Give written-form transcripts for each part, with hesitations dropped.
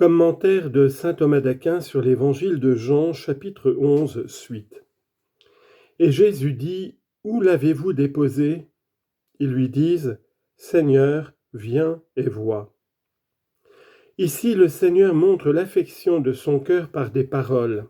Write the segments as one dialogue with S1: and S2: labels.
S1: Commentaire de saint Thomas d'Aquin sur l'Évangile de Jean, chapitre 11, suite. Et Jésus dit, « Où l'avez-vous déposé ?» Ils lui disent, « Seigneur, viens et vois. » Ici, le Seigneur montre l'affection de son cœur par des paroles.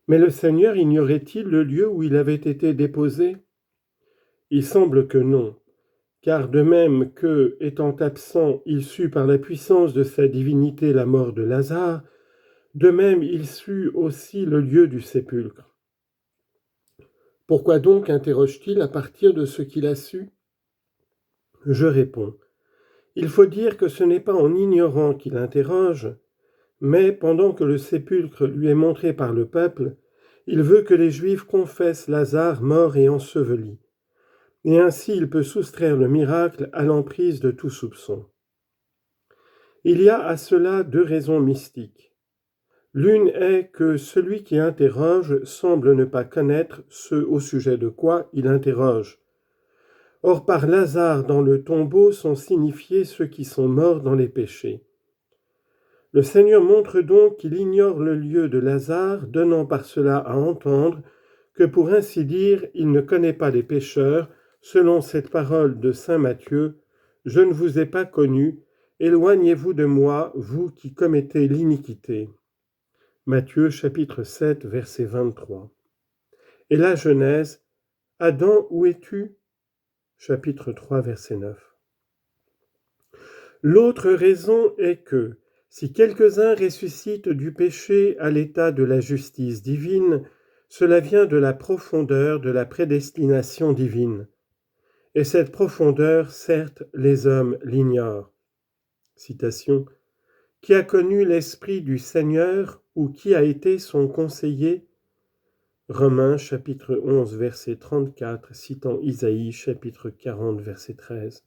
S1: Mais le Seigneur ignorait-il le lieu où il avait été déposé ? Il semble que non. Car de même que, étant absent, il sut par la puissance de sa divinité la mort de Lazare, de même il sut aussi le lieu du sépulcre. Pourquoi donc interroge-t-il à partir de ce qu'il a su ? Je réponds, il faut dire que ce n'est pas en ignorant qu'il interroge, mais pendant que le sépulcre lui est montré par le peuple, il veut que les Juifs confessent Lazare mort et enseveli. Et ainsi il peut soustraire le miracle à l'emprise de tout soupçon. Il y a à cela deux raisons mystiques. L'une est que celui qui interroge semble ne pas connaître ce au sujet de quoi il interroge. Or par Lazare dans le tombeau sont signifiés ceux qui sont morts dans les péchés. Le Seigneur montre donc qu'il ignore le lieu de Lazare, donnant par cela à entendre que pour ainsi dire, il ne connaît pas les pécheurs, selon cette parole de saint Matthieu, « Je ne vous ai pas connu, éloignez-vous de moi, vous qui commettez l'iniquité. » Matthieu chapitre 7, verset 23. Et la Genèse, « Adam, où es-tu » chapitre 3, verset 9. L'autre raison est que, si quelques-uns ressuscitent du péché à l'état de la justice divine, cela vient de la profondeur de la prédestination divine. Et cette profondeur, certes, les hommes l'ignorent. Citation. « Qui a connu l'Esprit du Seigneur ou qui a été son conseiller ?» Romains chapitre 11, verset 34, citant Isaïe chapitre 40, verset 13.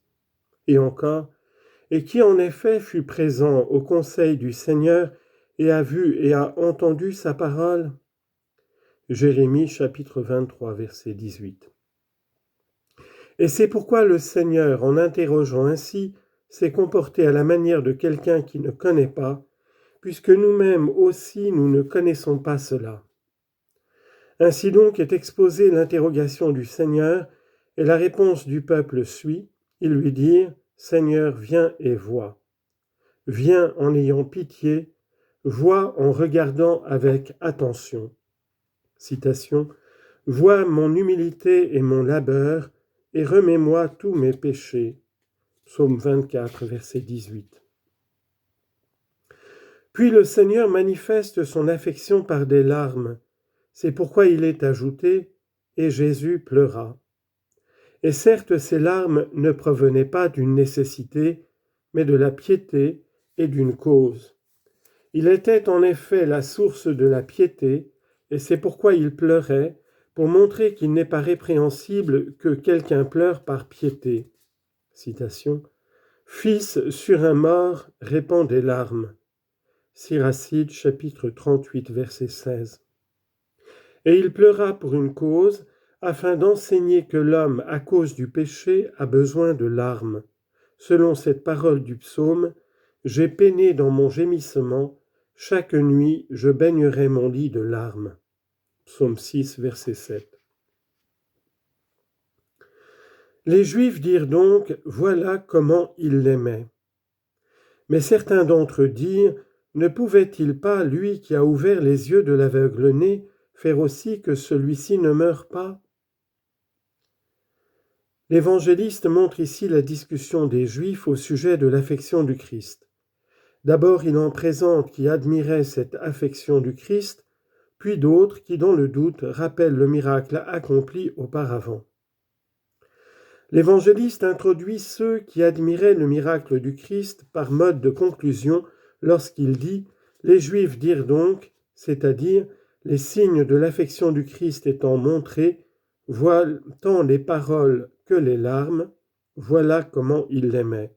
S1: Et encore, « Et qui en effet fut présent au conseil du Seigneur et a vu et a entendu sa parole ?» Jérémie chapitre 23, verset 18. Et c'est pourquoi le Seigneur, en interrogeant ainsi, s'est comporté à la manière de quelqu'un qui ne connaît pas, puisque nous-mêmes aussi nous ne connaissons pas cela. Ainsi donc est exposée l'interrogation du Seigneur, et la réponse du peuple suit, ils lui dirent, « Seigneur, viens et vois. Viens en ayant pitié, vois en regardant avec attention. » Citation, « Vois mon humilité et mon labeur, et remets-moi tous mes péchés. » Psaume 24, verset 18. Puis le Seigneur manifeste son affection par des larmes. C'est pourquoi il est ajouté « Et Jésus pleura ». Et certes, ces larmes ne provenaient pas d'une nécessité, mais de la piété et d'une cause. Il était en effet la source de la piété, et c'est pourquoi il pleurait, pour montrer qu'il n'est pas répréhensible que quelqu'un pleure par piété. Citation. « Fils sur un mort répand des larmes. » Siracide, chapitre 38, verset 16. Et il pleura pour une cause, afin d'enseigner que l'homme, à cause du péché, a besoin de larmes. Selon cette parole du psaume, « J'ai peiné dans mon gémissement, chaque nuit je baignerai mon lit de larmes. » Psaume 6, verset 7. Les Juifs dirent donc, voilà comment il l'aimait. Mais certains d'entre eux dirent, ne pouvait-il pas, lui qui a ouvert les yeux de l'aveugle-né, faire aussi que celui-ci ne meure pas ? L'évangéliste montre ici la discussion des Juifs au sujet de l'affection du Christ. D'abord, il en présente qui admiraient cette affection du Christ, puis d'autres qui, dans le doute, rappellent le miracle accompli auparavant. L'évangéliste introduit ceux qui admiraient le miracle du Christ par mode de conclusion lorsqu'il dit « Les Juifs dirent donc, c'est-à-dire les signes de l'affection du Christ étant montrés, voient tant les paroles que les larmes, voilà comment il l'aimait.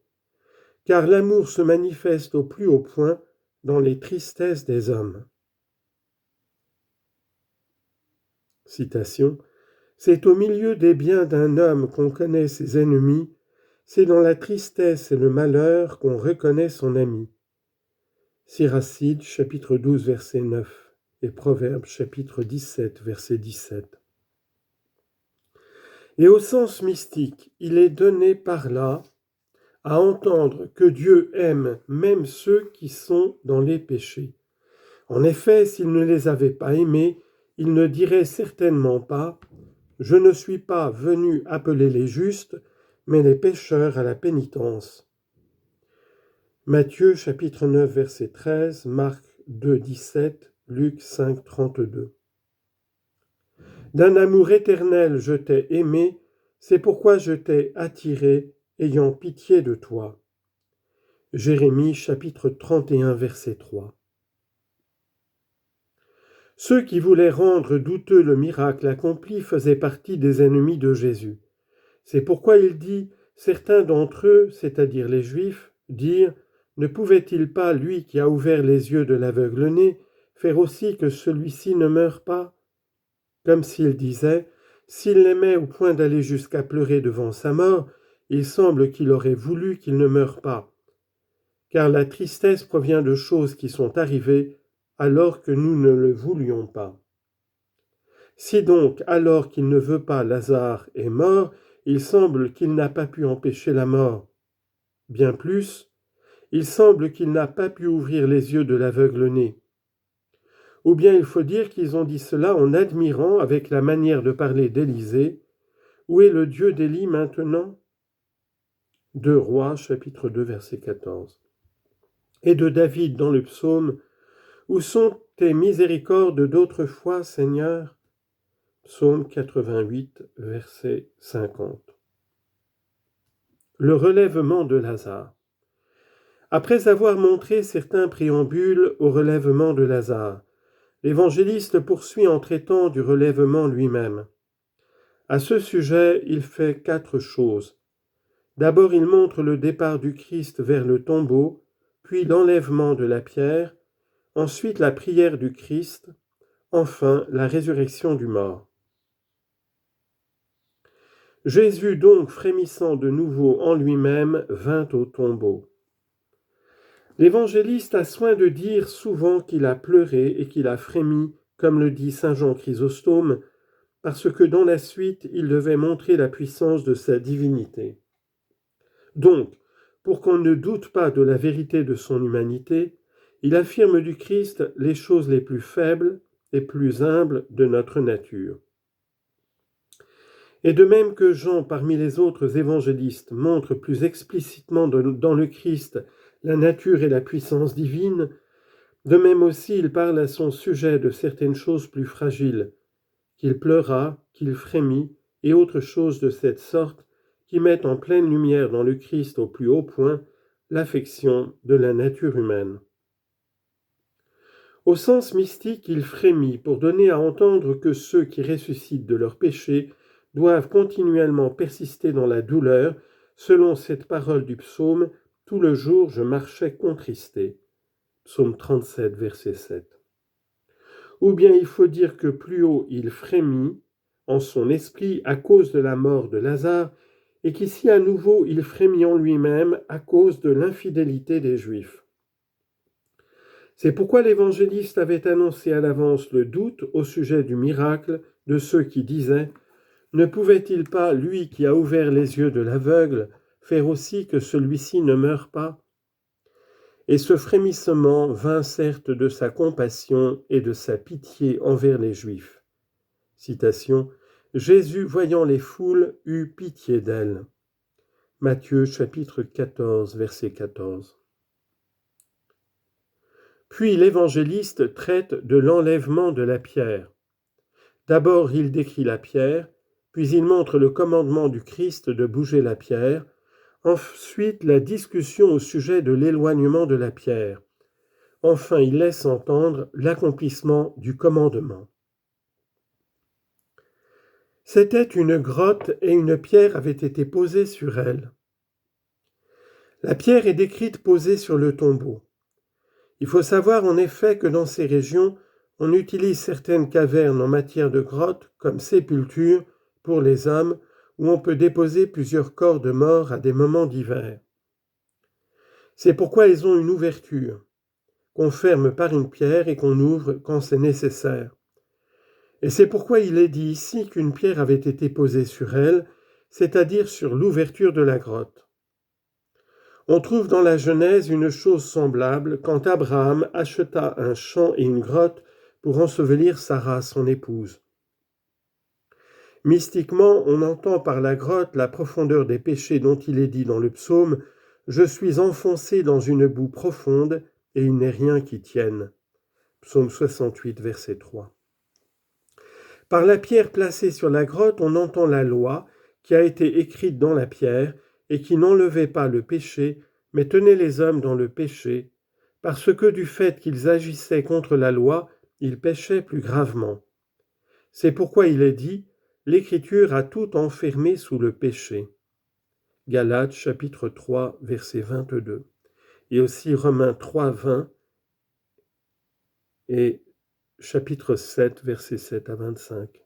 S1: Car l'amour se manifeste au plus haut point dans les tristesses des hommes. » Citation. C'est au milieu des biens d'un homme qu'on connaît ses ennemis, c'est dans la tristesse et le malheur qu'on reconnaît son ami. Siracide, chapitre 12, verset 9, et Proverbes, chapitre 17, verset 17. Et au sens mystique, il est donné par là à entendre que Dieu aime même ceux qui sont dans les péchés. En effet, s'il ne les avait pas aimés, il ne dirait certainement pas « Je ne suis pas venu appeler les justes, mais les pécheurs à la pénitence ». Matthieu chapitre 9 verset 13, Marc 2, 17, Luc 5, 32. D'un amour éternel je t'ai aimé, c'est pourquoi je t'ai attiré, ayant pitié de toi. Jérémie chapitre 31 verset 3. Ceux qui voulaient rendre douteux le miracle accompli faisaient partie des ennemis de Jésus. C'est pourquoi il dit, certains d'entre eux, c'est-à-dire les Juifs, dirent, ne pouvait-il pas, lui qui a ouvert les yeux de l'aveugle-né, faire aussi que celui-ci ne meure pas? Comme s'il disait, s'il l'aimait au point d'aller jusqu'à pleurer devant sa mort, il semble qu'il aurait voulu qu'il ne meure pas. Car la tristesse provient de choses qui sont arrivées alors que nous ne le voulions pas. Si donc, alors qu'il ne veut pas, Lazare est mort, il semble qu'il n'a pas pu empêcher la mort. Bien plus, il semble qu'il n'a pas pu ouvrir les yeux de l'aveugle-né. Ou bien il faut dire qu'ils ont dit cela en admirant, avec la manière de parler d'Élisée, « Où est le Dieu d'Élie maintenant ?» 2 Rois, chapitre 2, verset 14. Et de David dans le psaume, « Où sont tes miséricordes d'autrefois, Seigneur ?» Psaume 88, verset 50. Le relèvement de Lazare. Après avoir montré certains préambules au relèvement de Lazare, l'évangéliste poursuit en traitant du relèvement lui-même. À ce sujet, il fait 4 choses. D'abord, il montre le départ du Christ vers le tombeau, puis l'enlèvement de la pierre, ensuite la prière du Christ, enfin la résurrection du mort. Jésus donc, frémissant de nouveau en lui-même, vint au tombeau. L'évangéliste a soin de dire souvent qu'il a pleuré et qu'il a frémi, comme le dit saint Jean Chrysostome, parce que dans la suite, il devait montrer la puissance de sa divinité. Donc, pour qu'on ne doute pas de la vérité de son humanité, il affirme du Christ les choses les plus faibles et plus humbles de notre nature. Et de même que Jean, parmi les autres évangélistes, montre plus explicitement dans le Christ la nature et la puissance divine, de même aussi il parle à son sujet de certaines choses plus fragiles, qu'il pleura, qu'il frémit, et autres choses de cette sorte, qui mettent en pleine lumière dans le Christ au plus haut point l'affection de la nature humaine. Au sens mystique, il frémit pour donner à entendre que ceux qui ressuscitent de leurs péchés doivent continuellement persister dans la douleur, selon cette parole du psaume « Tout le jour je marchais contristé ». Psaume 37, verset 7. Ou bien il faut dire que plus haut il frémit en son esprit à cause de la mort de Lazare, et qu'ici à nouveau il frémit en lui-même à cause de l'infidélité des Juifs. C'est pourquoi l'évangéliste avait annoncé à l'avance le doute au sujet du miracle de ceux qui disaient « Ne pouvait-il pas, lui qui a ouvert les yeux de l'aveugle, faire aussi que celui-ci ne meure pas ?» Et ce frémissement vint certes de sa compassion et de sa pitié envers les Juifs. Citation, « Jésus, voyant les foules, eut pitié d'elles. » Matthieu chapitre 14, verset 14. Puis l'évangéliste traite de l'enlèvement de la pierre. D'abord, il décrit la pierre, puis il montre le commandement du Christ de bouger la pierre, ensuite la discussion au sujet de l'éloignement de la pierre. Enfin, il laisse entendre l'accomplissement du commandement. C'était une grotte et une pierre avait été posée sur elle. La pierre est décrite posée sur le tombeau. Il faut savoir en effet que dans ces régions, on utilise certaines cavernes en matière de grottes comme sépulture pour les hommes où on peut déposer plusieurs corps de morts à des moments divers. C'est pourquoi elles ont une ouverture. qu'on ferme par une pierre et qu'on ouvre quand c'est nécessaire. Et c'est pourquoi il est dit ici qu'une pierre avait été posée sur elle, c'est-à-dire sur l'ouverture de la grotte. On trouve dans la Genèse une chose semblable quand Abraham acheta un champ et une grotte pour ensevelir Sarah, son épouse. Mystiquement, on entend par la grotte la profondeur des péchés dont il est dit dans le psaume « Je suis enfoncé dans une boue profonde et il n'est rien qui tienne ». Psaume 68, verset 3. Par la pierre placée sur la grotte, on entend la loi qui a été écrite dans la pierre et qui n'enlevait pas le péché, mais tenait les hommes dans le péché, parce que du fait qu'ils agissaient contre la loi, ils péchaient plus gravement. C'est pourquoi il est dit « L'Écriture a tout enfermé sous le péché ». Galates chapitre 3, verset 22. Et aussi Romains 3, 20 et chapitre 7, verset 7 à 25.